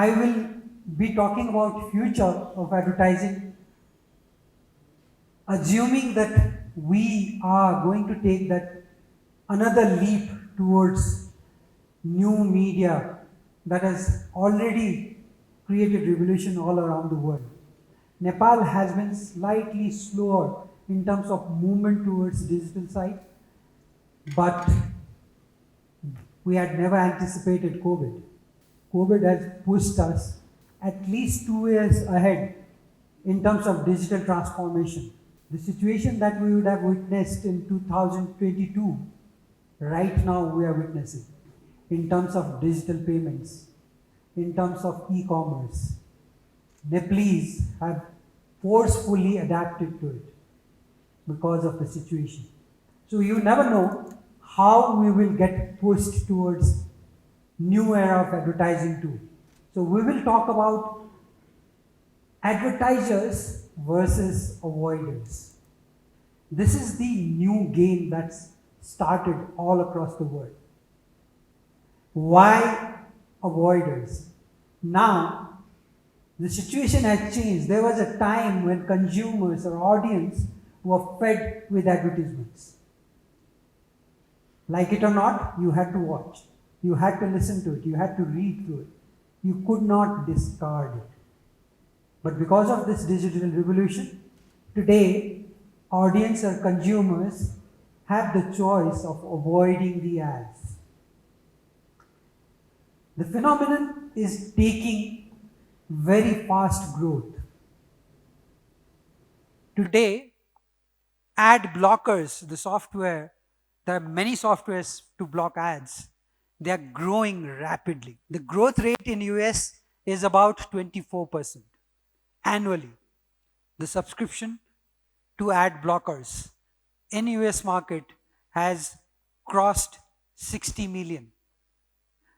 I will be talking about future of advertising, assuming that we are going to take that another leap towards new media that has already created revolution all around the world. Nepal has been slightly slower in terms of movement towards digital side, but we had never anticipated COVID. COVID has pushed us at least 2 years ahead in terms of digital transformation. The situation that we would have witnessed in 2022, right now we are witnessing in terms of digital payments, in terms of e-commerce. Nepalese have forcefully adapted to it because of the situation. So you never know how we will get pushed towards new era of advertising too. So we will talk about advertisers versus avoiders. This is the new game that's started all across the world. Why avoiders? Now, the situation has changed. There was a time when consumers or audience were fed with advertisements. Like it or not, you had to watch. You had to listen to it. You had to read through it. You could not discard it. But because of this digital revolution, today, audience or consumers have the choice of avoiding the ads. The phenomenon is taking very fast growth. Today, ad blockers, the software, there are many softwares to block ads. They are growing rapidly. The growth rate in US is about 24% annually. The subscription to ad blockers in US market has crossed 60 million.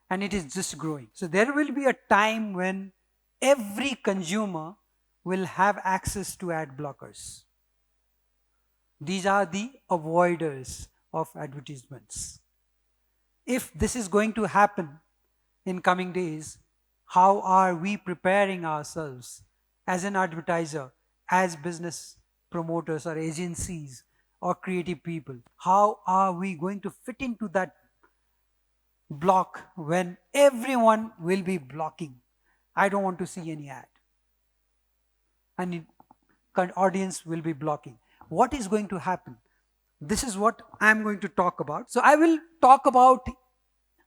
And it is just growing. So there will be a time when every consumer will have access to ad blockers. These are the avoiders of advertisements. If this is going to happen in coming days, how are we preparing ourselves as an advertiser, as business promoters or agencies or creative people? How are we going to fit into that block when everyone will be blocking? I don't want to see any ad. And audience will be blocking. What is going to happen? This is what I'm going to talk about. So I will talk about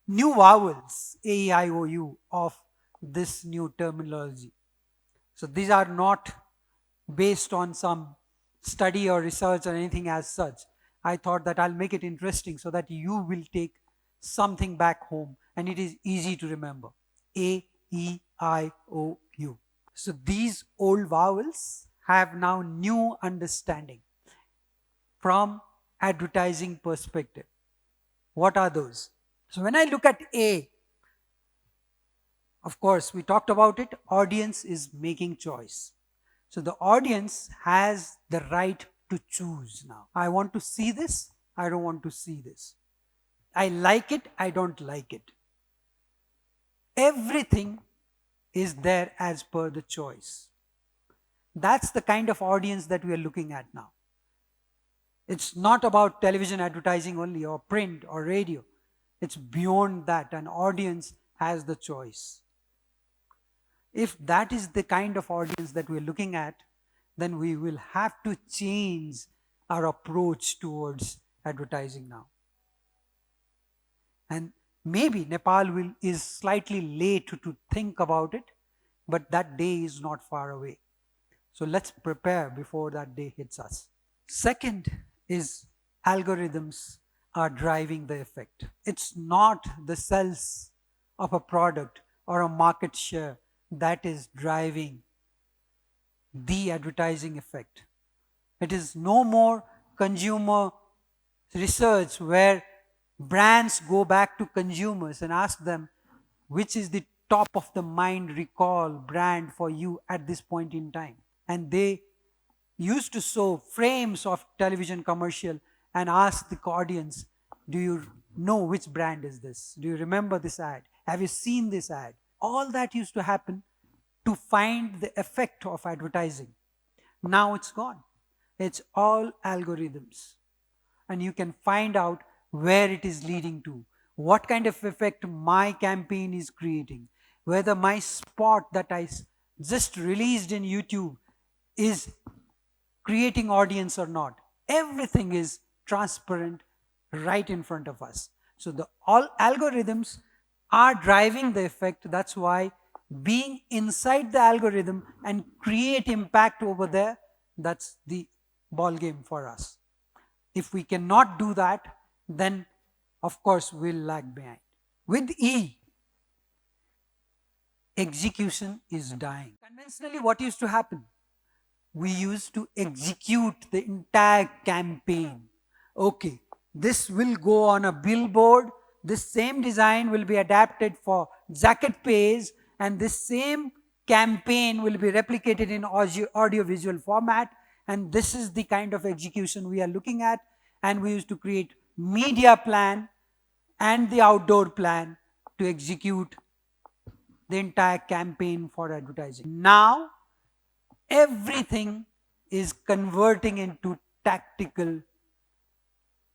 new vowels, A, E, I, O, U, of this new terminology. So these are not based on some study or research or anything as such. I thought that I'll make it interesting so that you will take something back home and it is easy to remember. A, E, I, O, U. So these old vowels have now new understanding from advertising perspective. What are those? So when I look at A, of course, we talked about it, audience is making choice. So the audience has the right to choose now. I want to see this, I don't want to see this. I like it, I don't like it. Everything is there as per the choice. That's the kind of audience that we are looking at now. It's not about television advertising only or print or radio. It's beyond that. An audience has the choice. If that is the kind of audience that we're looking at, then we will have to change our approach towards advertising now. And maybe Nepal is slightly late to think about it, but that day is not far away. So let's prepare before that day hits us. Second is algorithms are driving the effect. It's not the sales of a product or a market share that is driving the advertising effect. It is no more consumer research where brands go back to consumers and ask them which is the top of the mind recall brand for you at this point in time. And they used to show frames of television commercial and ask the audience, do you know which brand is this? Do you remember this ad? Have you seen this ad? all that used to happen to find the effect of advertising. Now it's gone. It's all algorithms. And you can find out where it is leading to, what kind of effect my campaign is creating, whether my spot that I just released in YouTube is creating audience or not. Everything is transparent right in front of us. So the all algorithms are driving the effect. That's why being inside the algorithm and create impact over there, that's the ball game for us. If we cannot do that, then of course we'll lag behind. With E, execution is dying. Conventionally, what used to happen? We used to execute the entire campaign. Okay, this will go on a billboard, this same design will be adapted for jacket page, and this same campaign will be replicated in audio-visual format, and this is the kind of execution we are looking at. And we used to create media plan and the outdoor plan to execute the entire campaign for advertising. Now, everything is converting into tactical,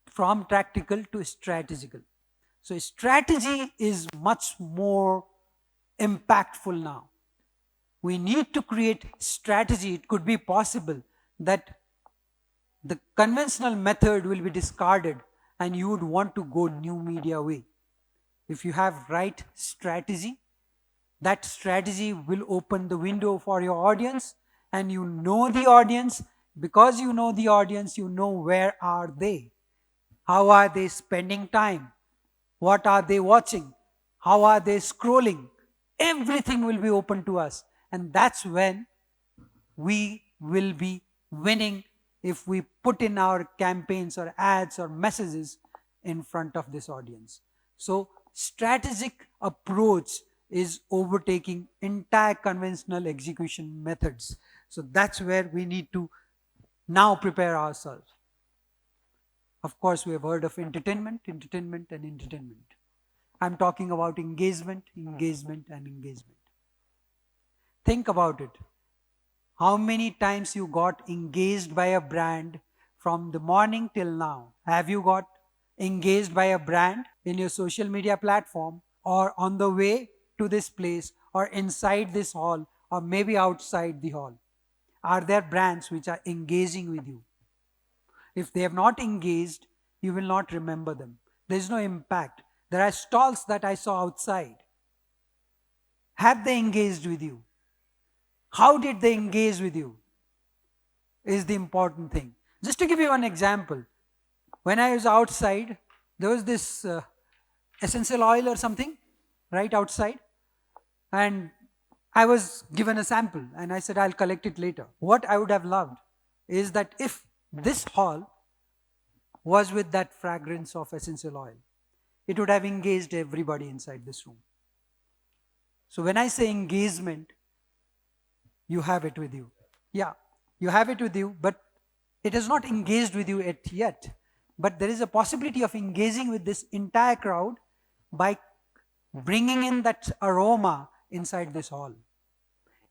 from tactical to strategical. So strategy is much more impactful now. We need to create strategy. It could be possible that the conventional method will be discarded and you would want to go new media way. If you have right strategy, that strategy will open the window for your audience, and you know the audience. Because you know the audience, you know where are they, how are they spending time, what are they watching, how are they scrolling. Everything will be open to us, and that's when we will be winning, if we put in our campaigns or ads or messages in front of this audience. So strategic approach is overtaking entire conventional execution methods. So that's where we need to now prepare ourselves. Of course, we have heard of entertainment, entertainment, and entertainment. I'm talking about engagement, engagement, and engagement. Think about it. How many times you got engaged by a brand from the morning till now? Have you got engaged by a brand in your social media platform, or on the way to this place, or inside this hall, or maybe outside the hall? Are there brands which are engaging with you? If they have not engaged, you will not remember them. There is no impact. There are stalls that I saw outside. Have they engaged with you? How did they engage with you? Is the important thing. Just to give you one example, when I was outside, there was this essential oil or something right outside, and I was given a sample and I said I'll collect it later. What I would have loved is that if this hall was with that fragrance of essential oil, it would have engaged everybody inside this room. So when I say engagement, you have it with you. Yeah, you have it with you, but it is not engaged with you yet. But there is a possibility of engaging with this entire crowd by bringing in that aroma inside this hall.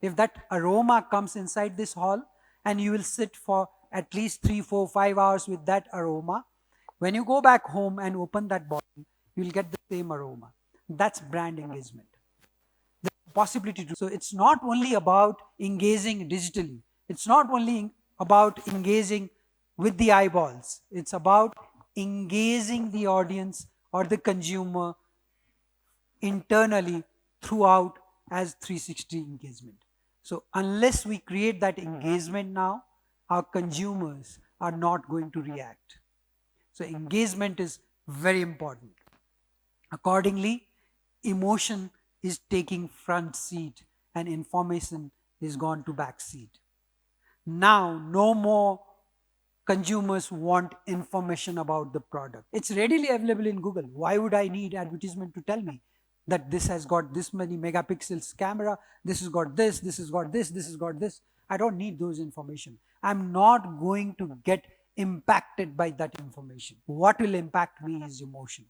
If that aroma comes inside this hall, and you will sit for at least 3, 4, 5 hours with that aroma, when you go back home and open that bottle, you will get the same aroma. That's brand engagement. The possibility to. So it's not only about engaging digitally. It's not only about engaging with the eyeballs. It's about engaging the audience or the consumer internally throughout as 360 engagement. So unless we create that engagement now, our consumers are not going to react. So engagement is very important. Accordingly, emotion is taking front seat and information is gone to back seat. Now, no more consumers want information about the product. It's readily available in Google. Why would I need advertisement to tell me that this has got this many megapixels camera, this has got this, this has got this, this has got this? I don't need those information. I'm not going to get impacted by that information. What will impact me is emotion.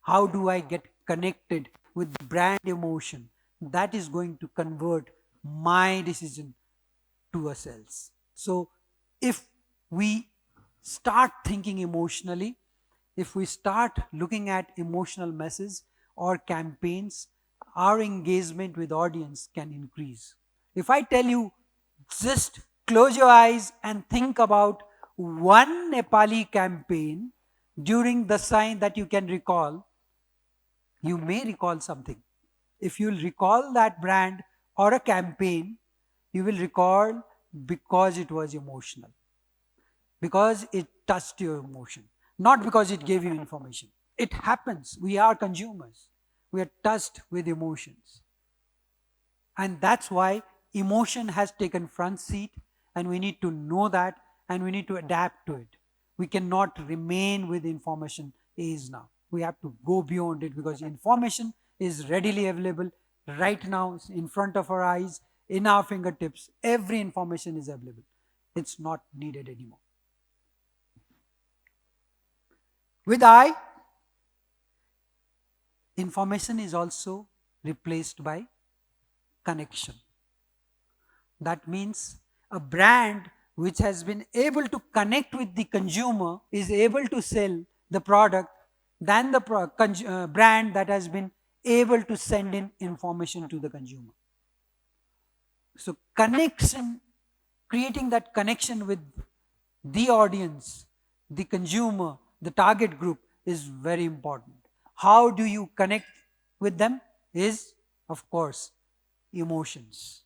How do I get connected with brand emotion? that is going to convert my decision to a sales. So if we start thinking emotionally, if we start looking at emotional messages or campaigns, our engagement with audience can increase. If I tell you, just close your eyes and think about one Nepali campaign during the sign that you can recall, you may recall something. If you'll recall that brand or a campaign, you will recall because it was emotional, because it touched your emotion, not because it gave you information. It happens. We are consumers. We are touched with emotions. And that's why emotion has taken front seat, and we need to know that, and we need to adapt to it. We cannot remain with information is now. We have to go beyond it, because information is readily available right now in front of our eyes, in our fingertips. Every information is available. It's not needed anymore. With I, information is also replaced by connection. That means a brand which has been able to connect with the consumer is able to sell the product than the brand that has been able to send in information to the consumer. So connection, creating that connection with the audience, the consumer, the target group is very important. How do you connect with them is, of course, emotions,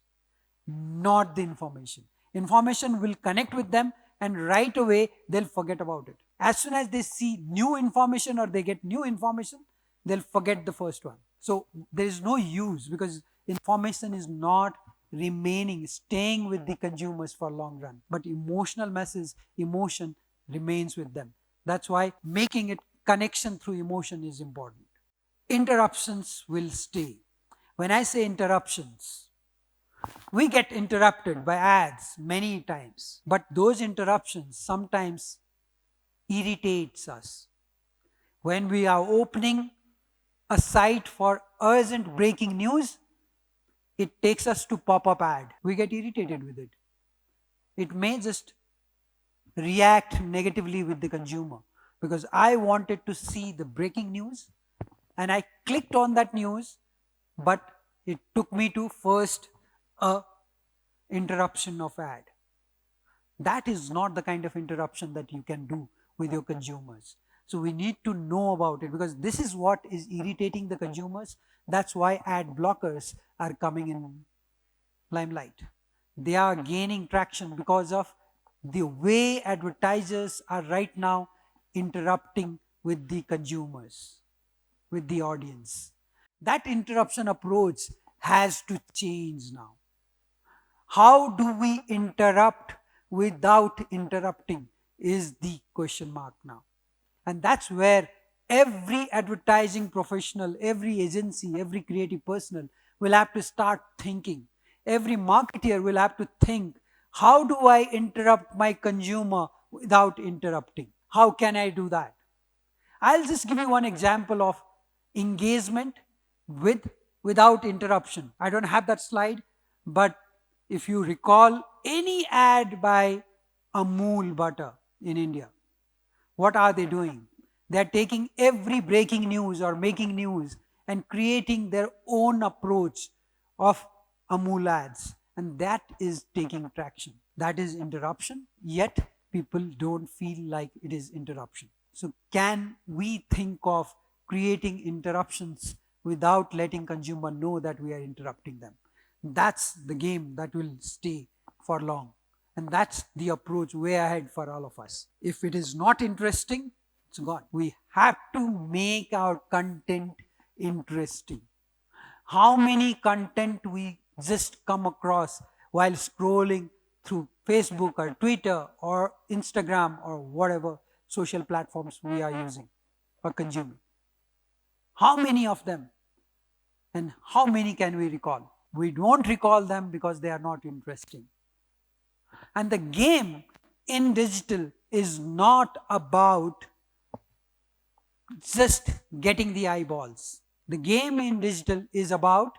not the information. Information will connect with them, and right away they'll forget about it. As soon as they see new information or they get new information, they'll forget the first one. So there is no use, because information is not remaining, staying with the consumers for long run. But emotional message, emotion remains with them. That's why making it connection through emotion is important. Interruptions will stay. When I say interruptions, we get interrupted by ads many times, but those interruptions sometimes irritates us. When we are opening a site for urgent breaking news, it takes us to pop-up ad. We get irritated with it. It may just react negatively with the consumer, because I wanted to see the breaking news and I clicked on that news, but it took me to first a interruption of ad. That is not the kind of interruption that you can do with your consumers. So we need to know about it, because this is what is irritating the consumers. That's why ad blockers are coming in limelight. They are gaining traction because of the way advertisers are right now interrupting with the consumers, with the audience. That interruption approach has to change now. How do we interrupt without interrupting is the question mark now. And that's where every advertising professional, every agency, every creative person will have to start thinking. Every marketer will have to think, how do I interrupt my consumer without interrupting? How can I do that? I'll just give you one example of engagement without interruption. I don't have that slide, but if you recall any ad by Amul butter in India, what are they doing? They're taking every breaking news or making news and creating their own approach of Amul ads. And that is taking traction. That is interruption, yet people don't feel like it is interruption. So can we think of creating interruptions without letting consumer know that we are interrupting them? That's the game that will stay for long. And that's the approach way ahead for all of us. If it is not interesting, it's gone. We have to make our content interesting. How many content we just come across while scrolling through Facebook or Twitter or Instagram or whatever social platforms we are using or consuming? How many of them? And how many can we recall? We don't recall them because they are not interesting. And the game in digital is not about just getting the eyeballs. The game in digital is about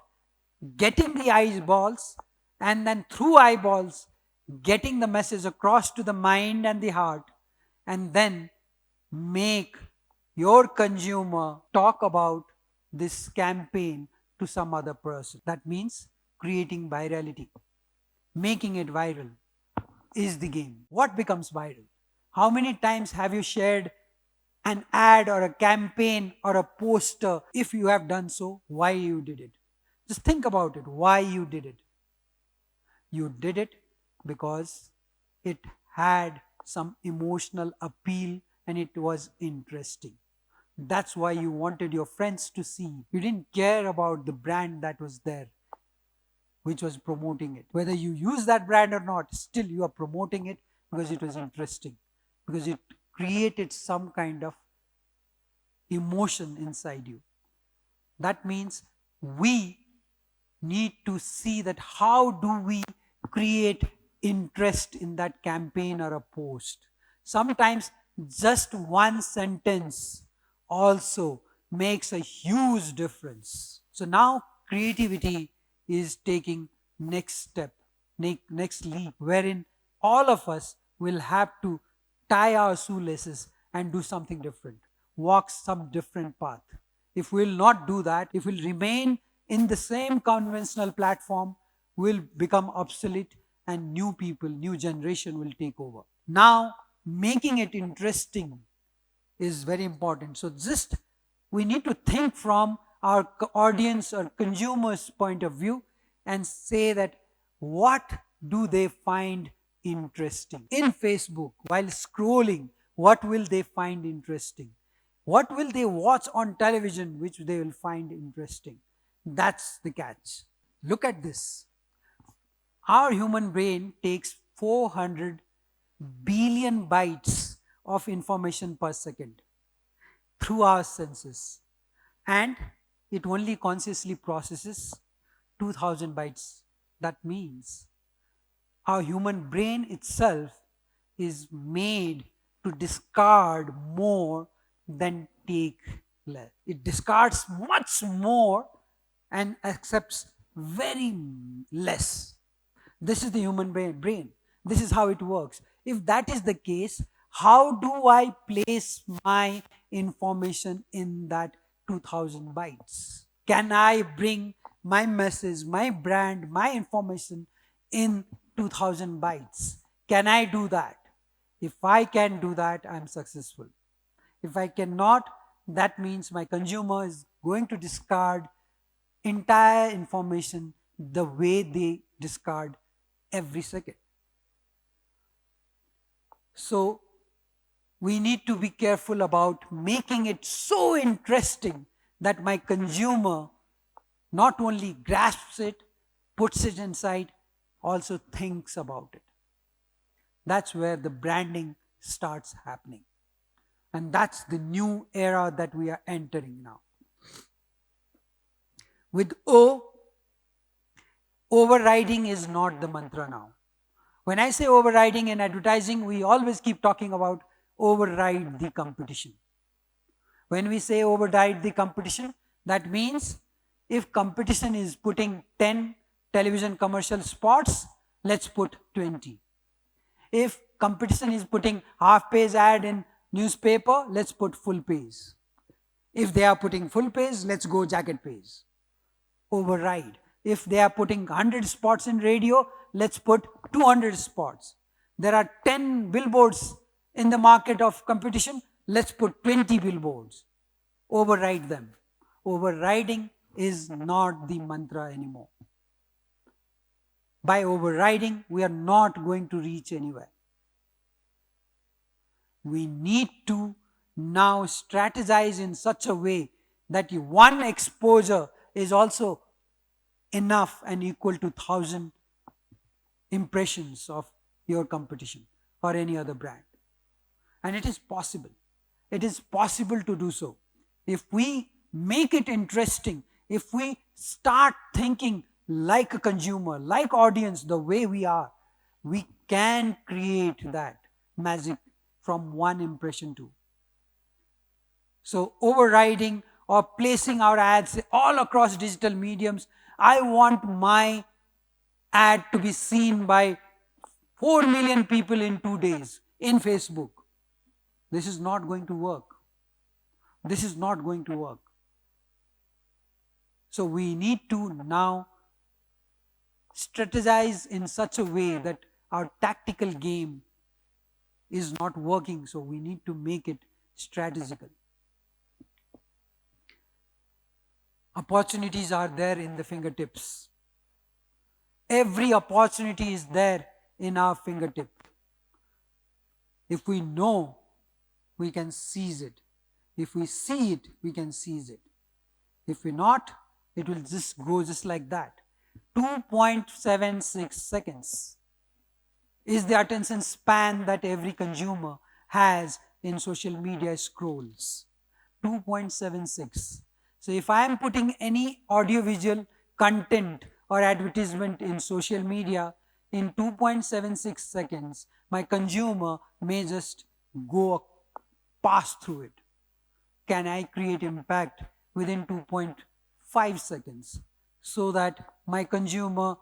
getting the eyeballs, and then through eyeballs, getting the message across to the mind and the heart, and then make your consumer talk about this campaign to some other person. That means creating virality. Making it viral is the game. What becomes viral? How many times have you shared an ad or a campaign or a poster? If you have done so, why you did it? Just think about it, why you did it. You did it because it had some emotional appeal and it was interesting. That's why you wanted your friends to see. You didn't care about the brand that was there, which was promoting it. Whether you use that brand or not, still you are promoting it because it was interesting, because it created some kind of emotion inside you. That means we need to see that how do we create interest in that campaign or a post. Sometimes just one sentence also makes a huge difference. So now creativity is taking next step, next leap, wherein all of us will have to tie our shoelaces and do something different, walk some different path. If we'll not do that, if we'll remain in the same conventional platform, we'll become obsolete and new people, new generation will take over. Now, making it interesting is very important. So just we need to think from our audience or consumers' point of view and say that what do they find interesting? In Facebook, while scrolling, what will they find interesting? What will they watch on television which they will find interesting? That's the catch. Look at this. Our human brain takes 400 billion bytes of information per second through our senses, and it only consciously processes 2000 bytes. That means our human brain itself is made to discard more than take less. It discards much more and accepts very less. This is the human brain. This is how it works. If that is the case, how do I place my information in that 2000 bytes? Can I bring my message, my brand, my information in 2000 bytes? Can I do that? If I can do that, I'm successful. If I cannot, that means my consumer is going to discard entire information the way they discard every second. So we need to be careful about making it so interesting that my consumer not only grasps it, puts it inside, also thinks about it. That's where the branding starts happening. And that's the new era that we are entering now. With O, overriding is not the mantra now. When I say overriding in advertising, we always keep talking about override the competition. When we say override the competition, that means if competition is putting 10 television commercial spots, let's put 20. If competition is putting half-page ad in newspaper, let's put full page. If they are putting full page, let's go jacket page. Override. If they are putting 100 spots in radio, let's put 200 spots. There are 10 billboards in the market of competition, let's put 20 billboards. Override them. Overriding is not the mantra anymore. By overriding, we are not going to reach anywhere. We need to now strategize in such a way that one exposure is also enough and equal to 1,000 impressions of your competition or any other brand. And it is possible. It is possible to do so. If we make it interesting, if we start thinking like a consumer, like audience, the way we are, we can create that magic from one impression to. So overriding or placing our ads all across digital mediums I want my ad to be seen by 4 million people in 2 days in Facebook. This is not going to work. This is not going to work. So we need to now strategize in such a way that our tactical game is not working, so we need to make it strategical. Opportunities are there in the fingertips. Every opportunity is there in our fingertip. If we know, we can seize it. If we see it, we can seize it. If we not, it will just go just like that. 2.76 seconds is the attention span that every consumer has in social media scrolls. 2.76. So if I am putting any audiovisual content or advertisement in social media in 2.76 seconds, my consumer may just go pass through it. Can I create impact within 2.5 seconds so that my consumer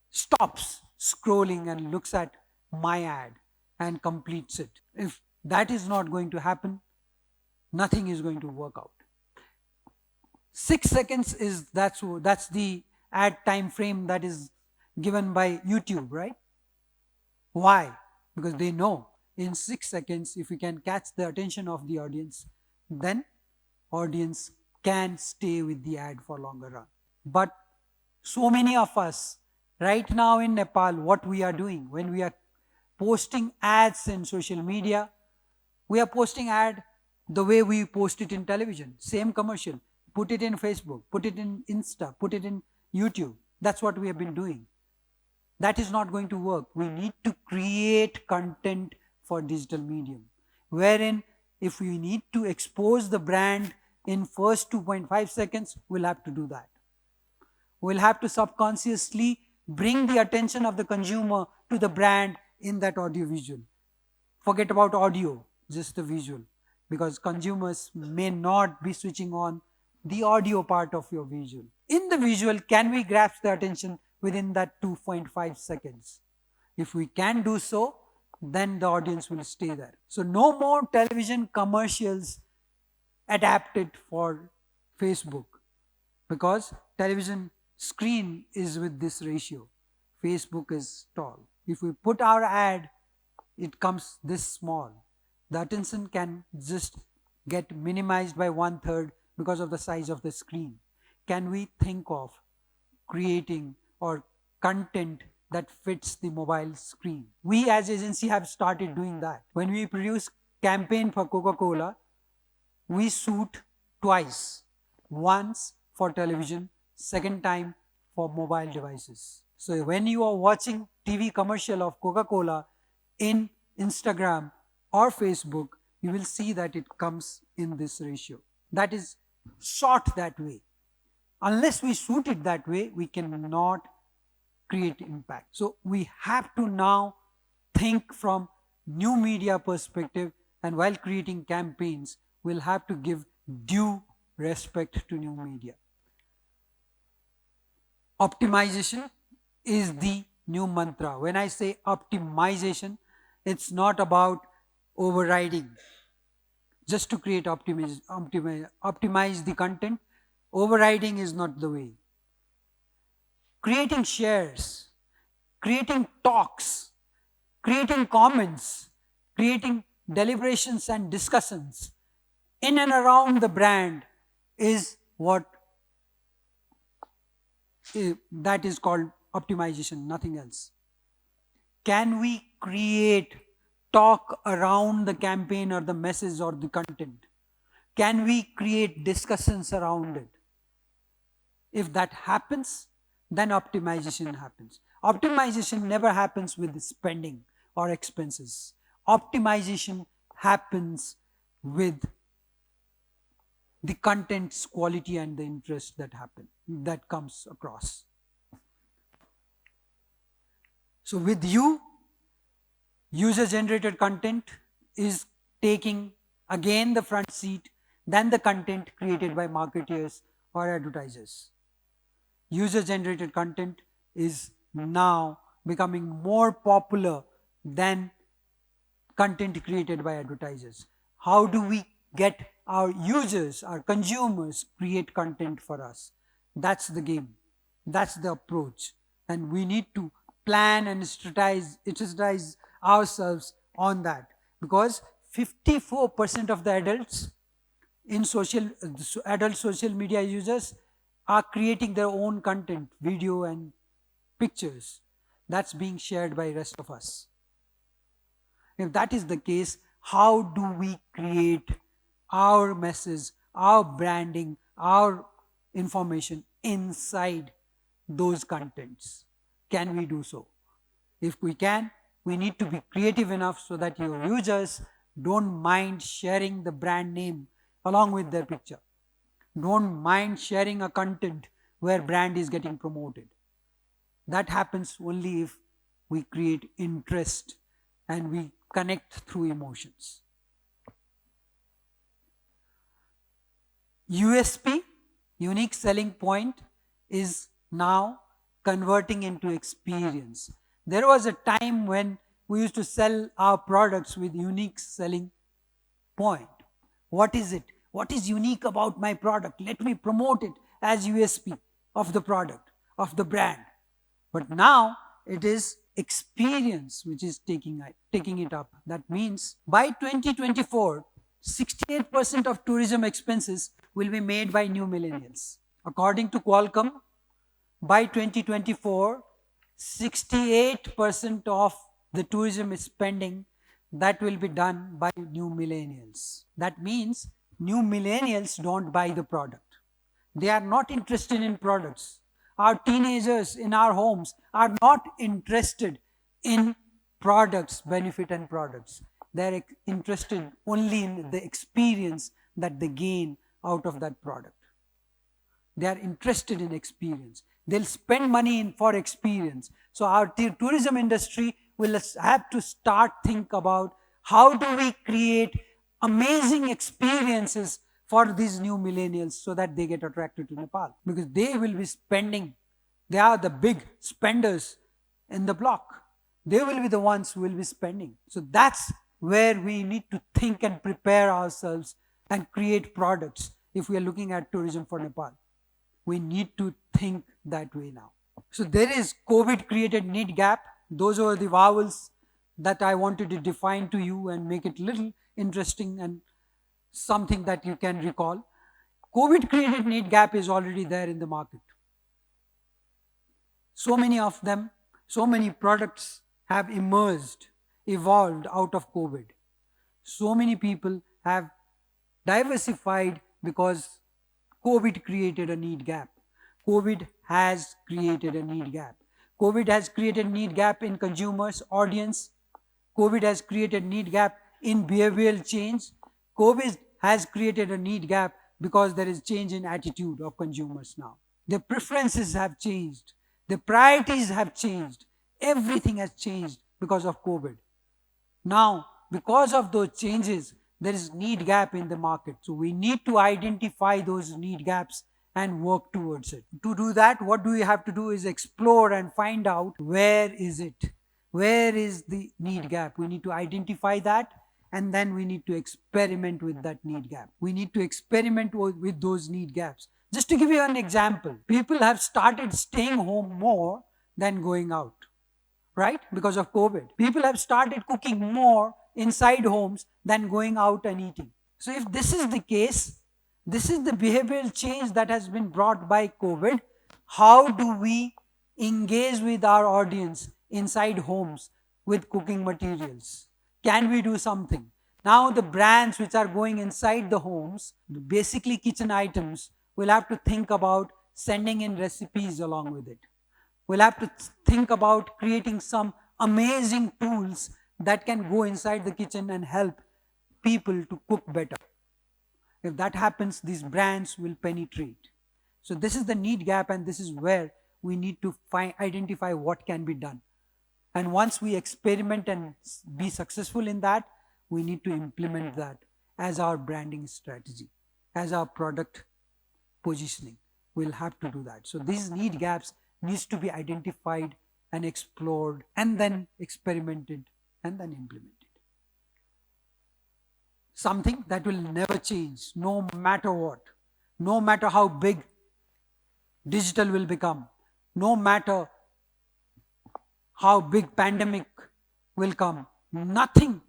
stops scrolling and looks at my ad and completes it? If that is not going to happen, nothing is going to work out. 6 seconds is that's the ad time frame that is given by YouTube, right? Why? Because they know in 6 seconds, if we can catch the attention of the audience, then audience can stay with the ad for longer run. But so many of us right now in Nepal, what we are doing when we are posting ads in social media, we are posting ad the way we post it in television, same commercial, put it in Facebook, put it in Insta, put it in YouTube. That's what we have been doing. That is not going to work. We need to create content for digital medium, wherein if we need to expose the brand in first 2.5 seconds, we'll have to do that. We'll have to subconsciously bring the attention of the consumer to the brand in that audio visual. Forget about audio, just the visual, because consumers may not be switching on the audio part of your visual. In the visual, can we grasp the attention within that 2.5 seconds? If we can do so, then the audience will stay there. So no more television commercials adapted for Facebook, because television screen is with this ratio. Facebook is tall. If we put our ad, it comes this small. The attention can just get minimized by 1/3 because of the size of the screen. Can we think of creating or content that fits the mobile screen? We as agency have started doing that. When we produce campaign for Coca-Cola, we shoot twice. Once for television, second time for mobile devices. So when you are watching TV commercial of Coca-Cola in Instagram or Facebook, you will see that it comes in this ratio. That is shot that way. Unless we shoot it that way, we cannot create impact. So we have to now think from new media perspective, and while creating campaigns, we'll have to give due respect to new media. Optimization is the new mantra. When I say optimization, it's not about overriding just to create optimize the content. Overriding is not the way. Creating shares, creating talks, creating comments, creating deliberations and discussions in and around the brand is what that is called optimization, nothing else. Can we create talk around the campaign or the message or the content? Can we create discussions around it? If that happens, then optimization happens. Optimization never happens with spending or expenses. Optimization happens with the content's quality and the interest that comes across. So with you, user-generated content is taking again the front seat than the content created by marketers or advertisers. user-generated content is now becoming more popular than content created by advertisers. How do we get our users, our consumers, create content for us? That's the game. That's the approach. And we need to plan and strategize ourselves on that, because 54% of the adults in adult social media users are creating their own content, video and pictures that's being shared by rest of us. If that is the case, how do we create our message, our branding, our information inside those contents? Can we do so? If we can, we need to be creative enough so that your users don't mind sharing the brand name along with their picture. Don't mind sharing a content where brand is getting promoted. That happens only if we create interest and we connect through emotions. USP, unique selling point, is now converting into experience. There was a time when we used to sell our products with unique selling point. What is it? What is unique about my product? Let me promote it as USP of the product, of the brand. But now it is experience which is taking it up. That means by 2024, 68% of tourism expenses will be made by new millennials. According to Qualcomm, by 2024, 68% of the tourism spending that will be done by new millennials. That means new millennials don't buy the product. They are not interested in products. Our teenagers in our homes are not interested in products, benefit and products. They're interested only in the experience that they gain out of that product. They are interested in experience. They'll spend money for experience. So our tourism industry will have to start think about how do we create amazing experiences for these new millennials so that they get attracted to Nepal, because they will be spending. They are the big spenders in the block. They will be the ones who will be spending. So that's where we need to think and prepare ourselves and create products. If we are looking at tourism for Nepal, we need to think that way now. So there is COVID created need gap. Those are the vowels that I wanted to define to you and make it a little interesting and something that you can recall. COVID created need gap is already there in the market. So many of them, so many products have evolved out of COVID. So many people have diversified because COVID created a need gap. COVID has created a need gap. COVID has created a need gap in consumers' audience. COVID has created need gap in behavioral change. COVID has created a need gap because there is change in attitude of consumers now. Their preferences have changed. Their priorities have changed. Everything has changed because of COVID. Now, because of those changes, there is need gap in the market. So we need to identify those need gaps and work towards it. To do that, what do we have to do is explore and find out where is it? Where is the need gap? We need to identify that, and then we need to experiment with that need gap. We need to experiment with those need gaps. Just to give you an example, people have started staying home more than going out, right? Because of COVID. People have started cooking more inside homes than going out and eating. So if this is the case, this is the behavioral change that has been brought by COVID. How do we engage with our audience inside homes with cooking materials? Can we do something? Now the brands which are going inside the homes, basically kitchen items, will have to think about sending in recipes along with it. We'll have to think about creating some amazing tools that can go inside the kitchen and help people to cook better. If that happens, these brands will penetrate. So this is the need gap, and this is where we need to identify what can be done. And once we experiment and be successful in that, we need to implement that as our branding strategy, as our product positioning. we'll have to do that. So these need gaps needs to be identified and explored and then experimented and then implemented. Something that will never change, no matter what, no matter how big digital will become, no matter how big pandemic will come, nothing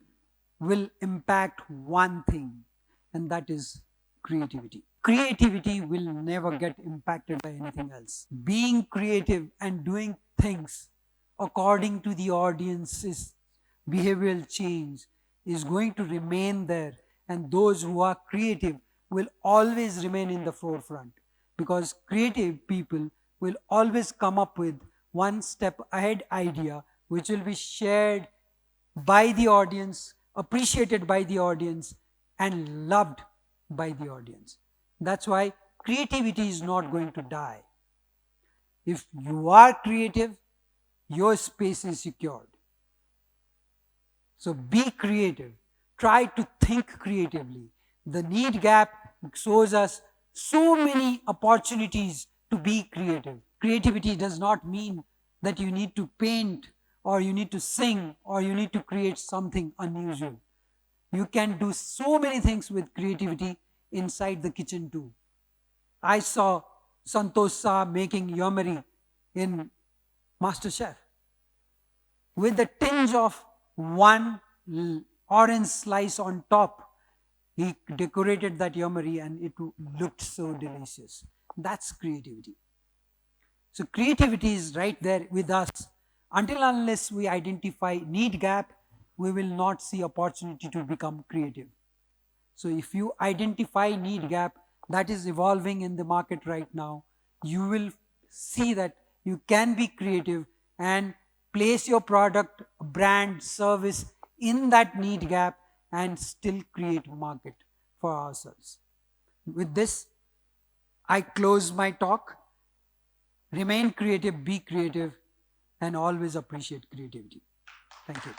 will impact one thing, and that is creativity. Creativity will never get impacted by anything else. Being creative and doing things according to the audience's behavioral change is going to remain there, and those who are creative will always remain in the forefront, because creative people will always come up with one step ahead idea which will be shared by the audience, appreciated by the audience, and loved by the audience. That's why creativity is not going to die. If you are creative, your space is secured. So be creative. Try to think creatively. The need gap shows us so many opportunities to be creative. Creativity does not mean that you need to paint or you need to sing or you need to create something unusual. You can do so many things with creativity inside the kitchen too. I saw Santosh Shah making yamari in MasterChef with a tinge of one orange slice on top. He decorated that yamari and it looked so delicious. That's creativity. So creativity is right there with us. Until unless we identify need gap, we will not see opportunity to become creative. So if you identify need gap that is evolving in the market right now, you will see that you can be creative and place your product, brand, service in that need gap and still create a market for ourselves. With this, I close my talk. Remain creative, be creative, and always appreciate creativity. Thank you.